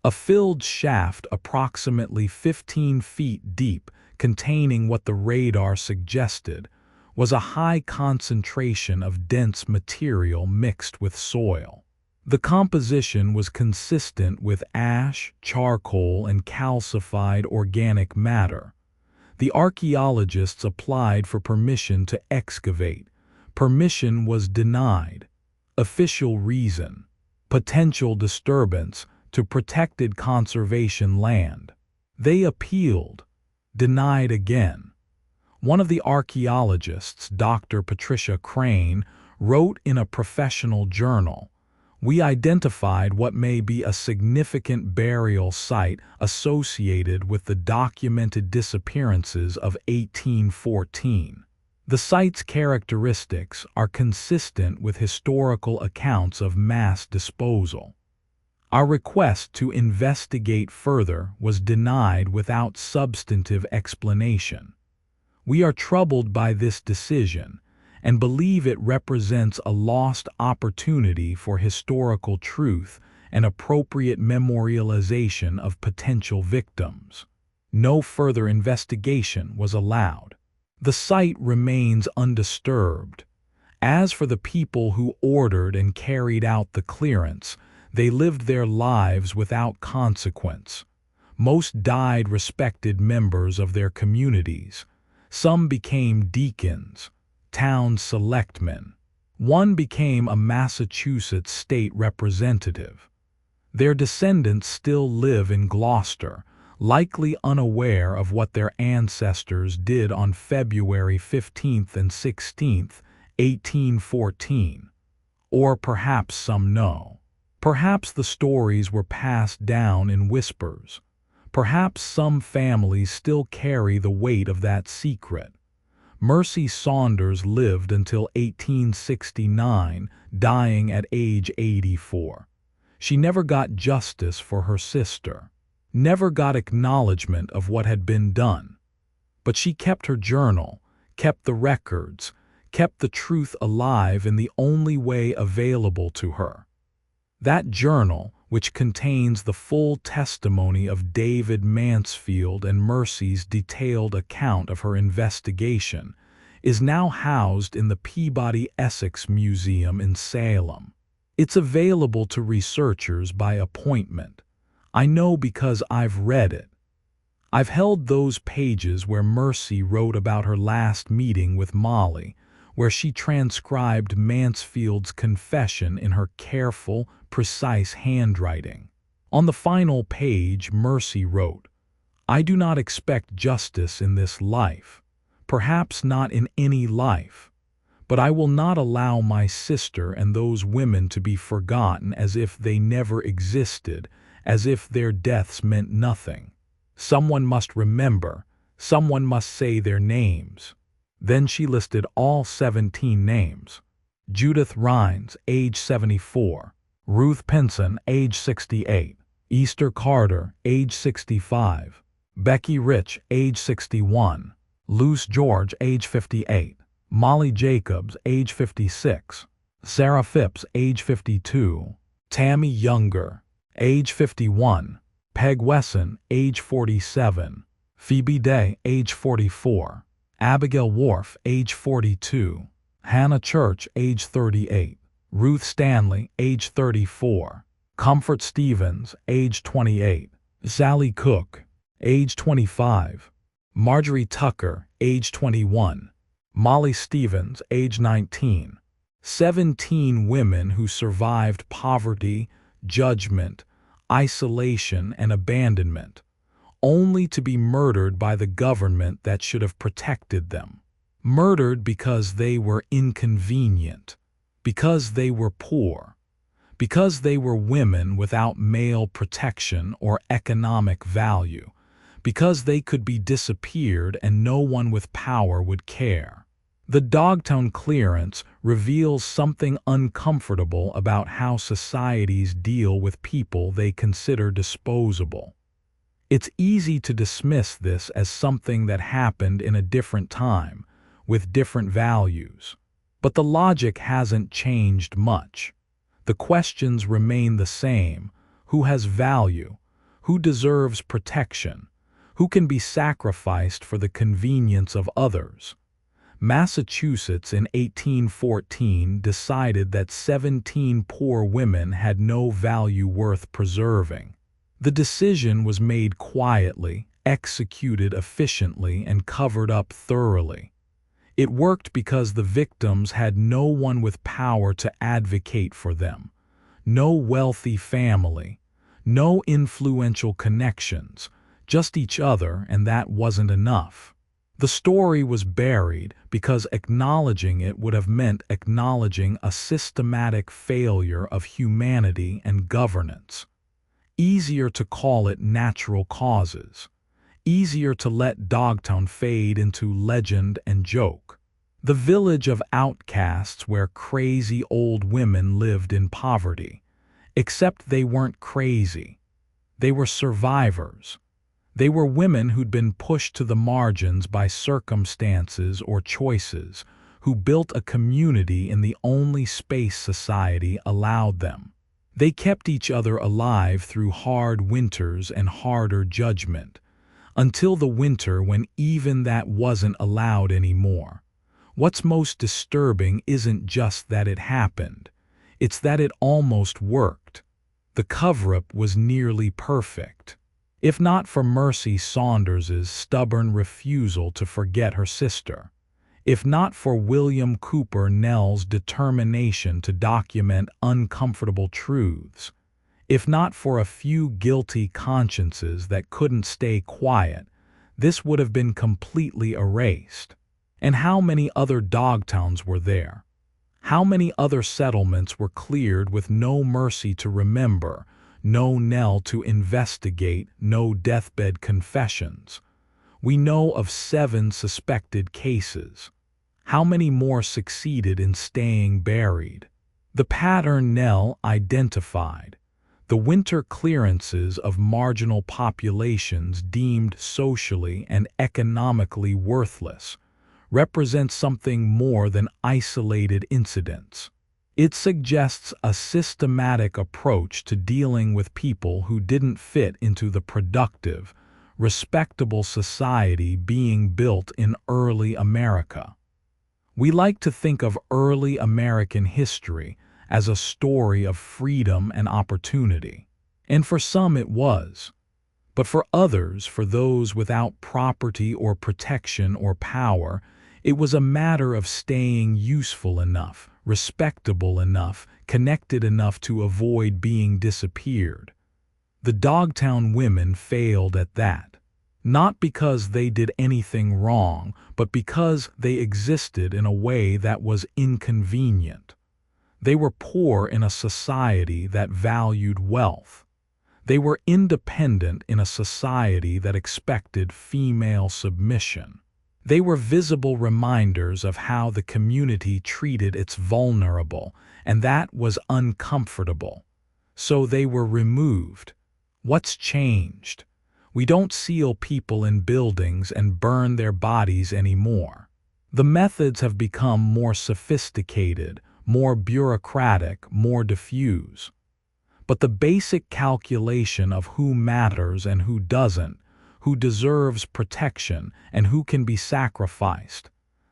A filled shaft approximately 15 feet deep, containing what the radar suggested was a high concentration of dense material mixed with soil. The composition was consistent with ash, charcoal, and calcified organic matter. The archaeologists applied for permission to excavate. Permission was denied. Official reason: potential disturbance to protected conservation land. They appealed. Denied again. One of the archaeologists, Dr. Patricia Crane, wrote in a professional journal, "We identified what may be a significant burial site associated with the documented disappearances of 1814. The site's characteristics are consistent with historical accounts of mass disposal. Our request to investigate further was denied without substantive explanation. We are troubled by this decision and believe it represents a lost opportunity for historical truth and appropriate memorialization of potential victims. No further investigation was allowed. The site remains undisturbed. As for the people who ordered and carried out the clearance, they lived their lives without consequence. Most died respected members of their communities. Some became deacons, town selectmen. One became a Massachusetts state representative. Their descendants still live in Gloucester, likely unaware of what their ancestors did on February 15th and 16th, 1814. Or perhaps some know. Perhaps the stories were passed down in whispers. Perhaps some families still carry the weight of that secret. Mercy Saunders lived until 1869, dying at age 84. She never got justice for her sister, never got acknowledgement of what had been done. But she kept her journal, kept the records, kept the truth alive in the only way available to her. That journal, which contains the full testimony of David Mansfield and Mercy's detailed account of her investigation, is now housed in the Peabody Essex Museum in Salem. It's available to researchers by appointment. I know because I've read it. I've held those pages where Mercy wrote about her last meeting with Molly, where she transcribed Mansfield's confession in her careful, precise handwriting. On the final page, Mercy wrote, "I do not expect justice in this life, perhaps not in any life, but I will not allow my sister and those women to be forgotten as if they never existed, as if their deaths meant nothing. Someone must remember, someone must say their names." Then she listed all 17 names. Judith Rhines, age 74. Ruth Pinson, age 68. Easter Carter, age 65. Becky Rich, age 61. Luce George, age 58. Molly Jacobs, age 56. Sarah Phipps, age 52. Tammy Younger, age 51. Peg Wesson, age 47. Phoebe Day, age 44. Abigail Wharf, age 42. Hannah Church, age 38. Ruth Stanley, age 34. Comfort Stevens, age 28. Sally Cook, age 25. Marjorie Tucker, age 21. Molly Stevens, age 19. 17 women who survived poverty, judgment, isolation, and abandonment, only to be murdered by the government that should have protected them. Murdered because they were inconvenient, because they were poor, because they were women without male protection or economic value, because they could be disappeared and no one with power would care. The Dogtown clearance reveals something uncomfortable about how societies deal with people they consider disposable. It's easy to dismiss this as something that happened in a different time, with different values. But the logic hasn't changed much. The questions remain the same. Who has value? Who deserves protection? Who can be sacrificed for the convenience of others? Massachusetts in 1814 decided that 17 poor women had no value worth preserving. The decision was made quietly, executed efficiently, and covered up thoroughly. It worked because the victims had no one with power to advocate for them, no wealthy family, no influential connections, just each other, and that wasn't enough. The story was buried because acknowledging it would have meant acknowledging a systematic failure of humanity and governance. Easier to call it natural causes. Easier to let Dogtown fade into legend and joke. The village of outcasts where crazy old women lived in poverty. Except they weren't crazy. They were survivors. They were women who'd been pushed to the margins by circumstances or choices, who built a community in the only space society allowed them. They kept each other alive through hard winters and harder judgment, until the winter when even that wasn't allowed anymore. What's most disturbing isn't just that it happened, it's that it almost worked. The cover-up was nearly perfect. If not for Mercy Saunders' stubborn refusal to forget her sister, if not for William Cooper Nell's determination to document uncomfortable truths, if not for a few guilty consciences that couldn't stay quiet, this would have been completely erased. And how many other Dogtowns were there? How many other settlements were cleared with no Mercy to remember, no Nell to investigate, no deathbed confessions? We know of 7 suspected cases. How many more succeeded in staying buried? The pattern Nell identified, the winter clearances of marginal populations deemed socially and economically worthless, represent something more than isolated incidents. It suggests a systematic approach to dealing with people who didn't fit into the productive, respectable society being built in early America. We like to think of early American history as a story of freedom and opportunity, and for some it was. But for others, for those without property or protection or power, it was a matter of staying useful enough, respectable enough, connected enough to avoid being disappeared. The Dogtown women failed at that, not because they did anything wrong, but because they existed in a way that was inconvenient. They were poor in a society that valued wealth. They were independent in a society that expected female submission. They were visible reminders of how the community treated its vulnerable, and that was uncomfortable. So they were removed. What's changed? We don't seal people in buildings and burn their bodies anymore. The methods have become more sophisticated, more bureaucratic, more diffuse. But the basic calculation of who matters and who doesn't, who deserves protection and who can be sacrificed,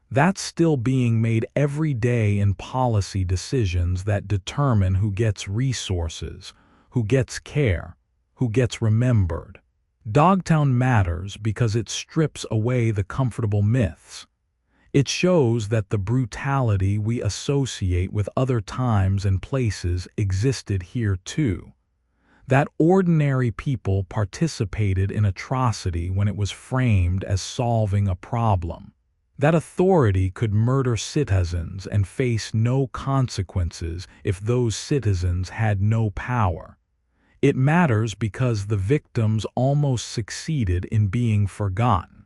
that's still being made every day in policy decisions that determine who gets resources, who gets care, who gets remembered. Dogtown matters because it strips away the comfortable myths. It shows that the brutality we associate with other times and places existed here too. That ordinary people participated in atrocity when it was framed as solving a problem. That authority could murder citizens and face no consequences if those citizens had no power. It matters because the victims almost succeeded in being forgotten,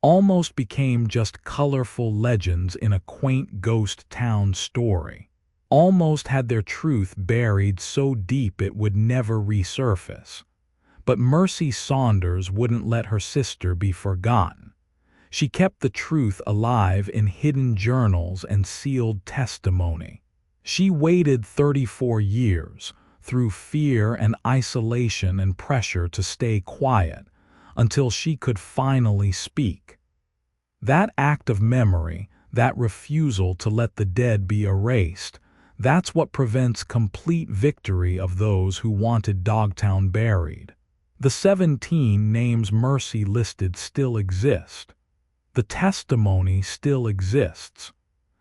almost became just colorful legends in a quaint ghost town story, almost had their truth buried so deep it would never resurface. But Mercy Saunders wouldn't let her sister be forgotten. She kept the truth alive in hidden journals and sealed testimony. She waited 34 years, through fear and isolation and pressure to stay quiet, until she could finally speak. That act of memory, that refusal to let the dead be erased, that's what prevents complete victory of those who wanted Dogtown buried. The 17 names Mercy listed still exist. The testimony still exists.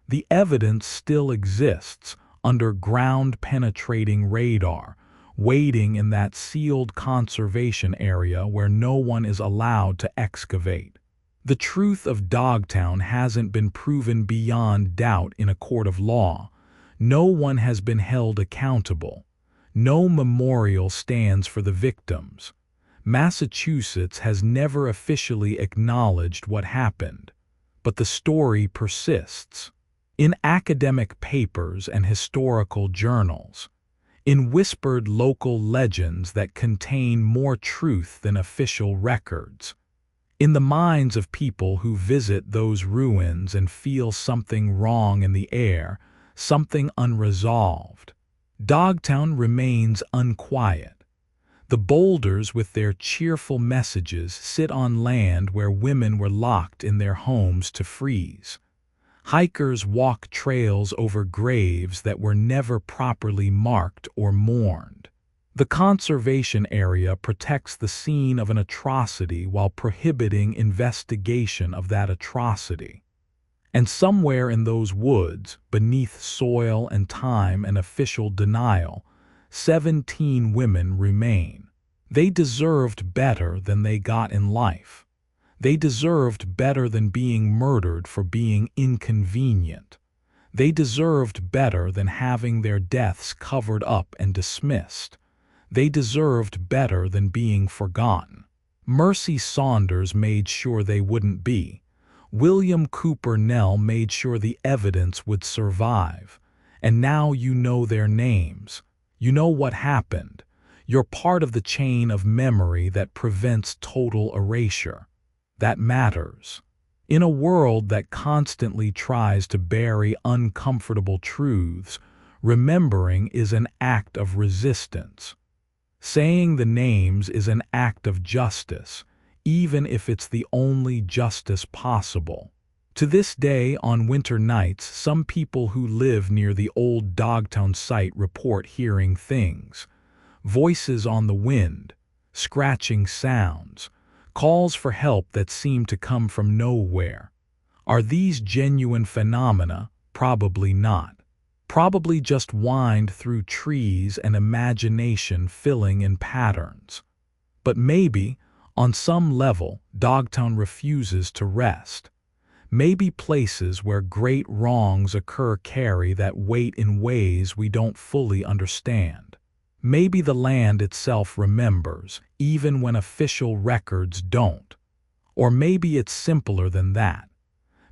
The evidence still exists under ground-penetrating radar, waiting in that sealed conservation area where no one is allowed to excavate. The truth of Dogtown hasn't been proven beyond doubt in a court of law. No one has been held accountable. No memorial stands for the victims. Massachusetts has never officially acknowledged what happened, but the story persists. In academic papers and historical journals, in whispered local legends that contain more truth than official records, in the minds of people who visit those ruins and feel something wrong in the air, something unresolved. Dogtown remains unquiet. The boulders with their cheerful messages sit on land where women were locked in their homes to freeze. Hikers walk trails over graves that were never properly marked or mourned. The conservation area protects the scene of an atrocity while prohibiting investigation of that atrocity. And somewhere in those woods, beneath soil and time and official denial, 17 women remain. They deserved better than they got in life. They deserved better than being murdered for being inconvenient. They deserved better than having their deaths covered up and dismissed. They deserved better than being forgotten. Mercy Saunders made sure they wouldn't be. William Cooper Nell made sure the evidence would survive. And now you know their names. You know what happened. You're part of the chain of memory that prevents total erasure. That matters. In a world that constantly tries to bury uncomfortable truths, remembering is an act of resistance. Saying the names is an act of justice, even if it's the only justice possible. To this day, on winter nights, some people who live near the old Dogtown site report hearing things. Voices on the wind, scratching sounds, calls for help that seem to come from nowhere. Are these genuine phenomena? Probably not. Probably just wind through trees and imagination filling in patterns. But maybe, on some level, Dogtown refuses to rest. Maybe places where great wrongs occur carry that weight in ways we don't fully understand. Maybe the land itself remembers, even when official records don't. Or maybe it's simpler than that.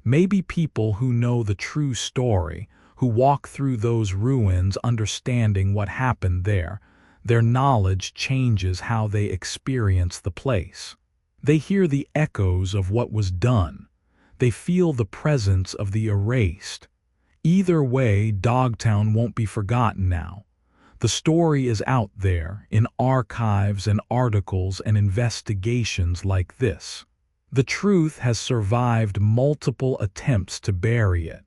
Maybe people who know the true story, who walk through those ruins understanding what happened there, their knowledge changes how they experience the place. They hear the echoes of what was done. They feel the presence of the erased. Either way, Dogtown won't be forgotten now. The story is out there, in archives and articles and investigations like this. The truth has survived multiple attempts to bury it.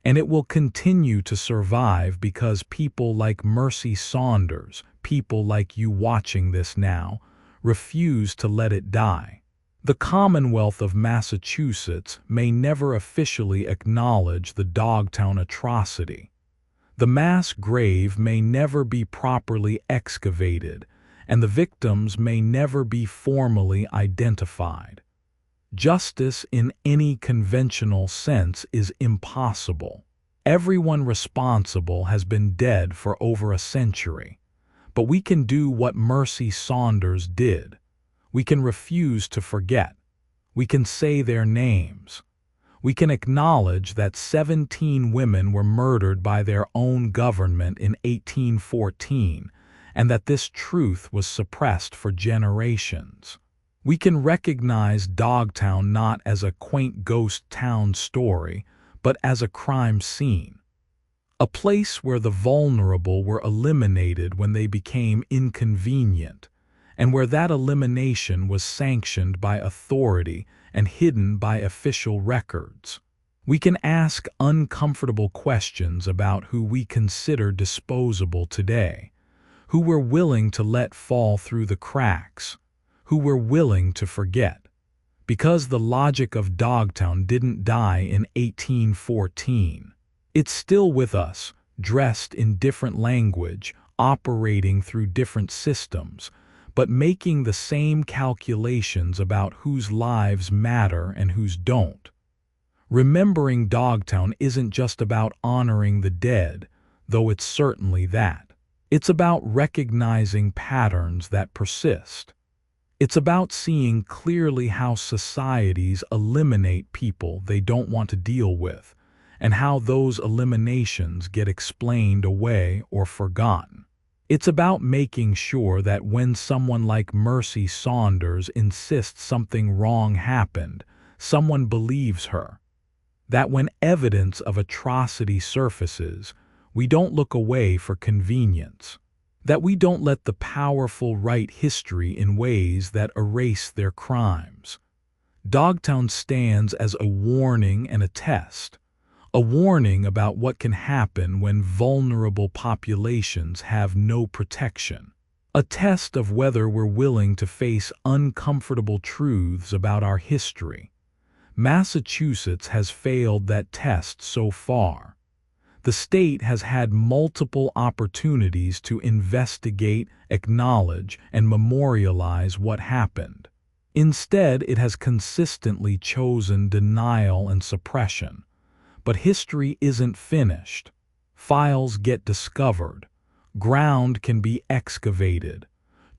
And it will continue to survive because people like Mercy Saunders, people like you watching this now, refuse to let it die. The Commonwealth of Massachusetts may never officially acknowledge the Dogtown atrocity. The mass grave may never be properly excavated, and the victims may never be formally identified. Justice in any conventional sense is impossible. Everyone responsible has been dead for over a century. But we can do what Mercy Saunders did. We can refuse to forget. We can say their names. We can acknowledge that 17 women were murdered by their own government in 1814, and that this truth was suppressed for generations. We can recognize Dogtown not as a quaint ghost town story, but as a crime scene. A place where the vulnerable were eliminated when they became inconvenient, and where that elimination was sanctioned by authority and hidden by official records. We can ask uncomfortable questions about who we consider disposable today, who we're willing to let fall through the cracks, who we're willing to forget. Because the logic of Dogtown didn't die in 1814. It's still with us, dressed in different language, operating through different systems, but making the same calculations about whose lives matter and whose don't. Remembering Dogtown isn't just about honoring the dead, though it's certainly that. It's about recognizing patterns that persist. It's about seeing clearly how societies eliminate people they don't want to deal with, and how those eliminations get explained away or forgotten. It's about making sure that when someone like Mercy Saunders insists something wrong happened, someone believes her. That when evidence of atrocity surfaces, we don't look away for convenience. That we don't let the powerful write history in ways that erase their crimes. Dogtown stands as a warning and a test. A warning about what can happen when vulnerable populations have no protection. A test of whether we're willing to face uncomfortable truths about our history. Massachusetts has failed that test so far. The state has had multiple opportunities to investigate, acknowledge, and memorialize what happened. Instead, it has consistently chosen denial and suppression. But history isn't finished. Files get discovered. Ground can be excavated.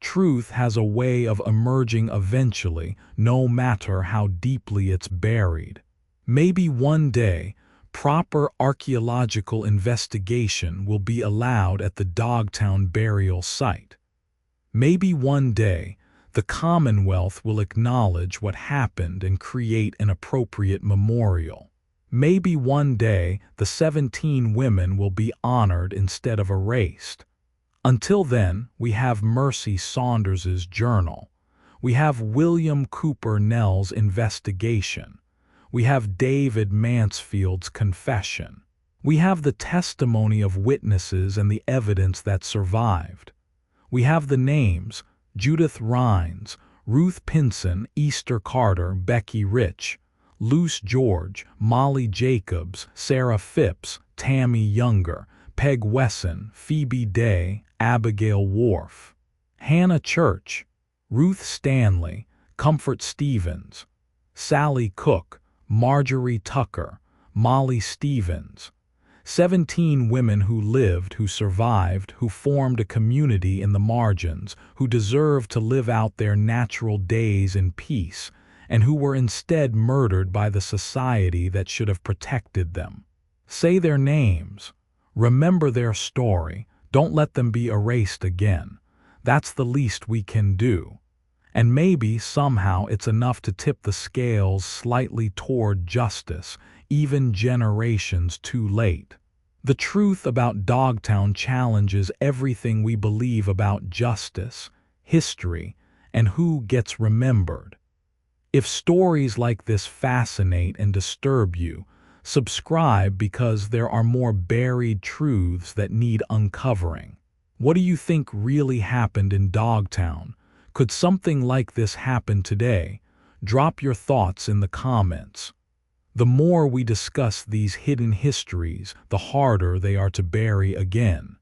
Truth has a way of emerging eventually, no matter how deeply it's buried. Maybe one day, proper archaeological investigation will be allowed at the Dogtown burial site. Maybe one day, the Commonwealth will acknowledge what happened and create an appropriate memorial. Maybe one day, the 17 women will be honored instead of erased. Until then, we have Mercy Saunders' journal. We have William Cooper Nell's investigation. We have David Mansfield's confession. We have the testimony of witnesses and the evidence that survived. We have the names: Judith Rhines, Ruth Pinson, Easter Carter, Becky Rich, Luce George, Molly Jacobs, Sarah Phipps, Tammy Younger, Peg Wesson, Phoebe Day, Abigail Wharf, Hannah Church, Ruth Stanley, Comfort Stevens, Sally Cook, Marjorie Tucker, Molly Stevens. 17 women who lived, who survived, who formed a community in the margins, who deserved to live out their natural days in peace, and who were instead murdered by the society that should have protected them. Say their names. Remember their story. Don't let them be erased again. That's the least we can do. And maybe, somehow, it's enough to tip the scales slightly toward justice, even generations too late. The truth about Dogtown challenges everything we believe about justice, history, and who gets remembered. If stories like this fascinate and disturb you, subscribe, because there are more buried truths that need uncovering. What do you think really happened in Dogtown? Could something like this happen today? Drop your thoughts in the comments. The more we discuss these hidden histories, the harder they are to bury again.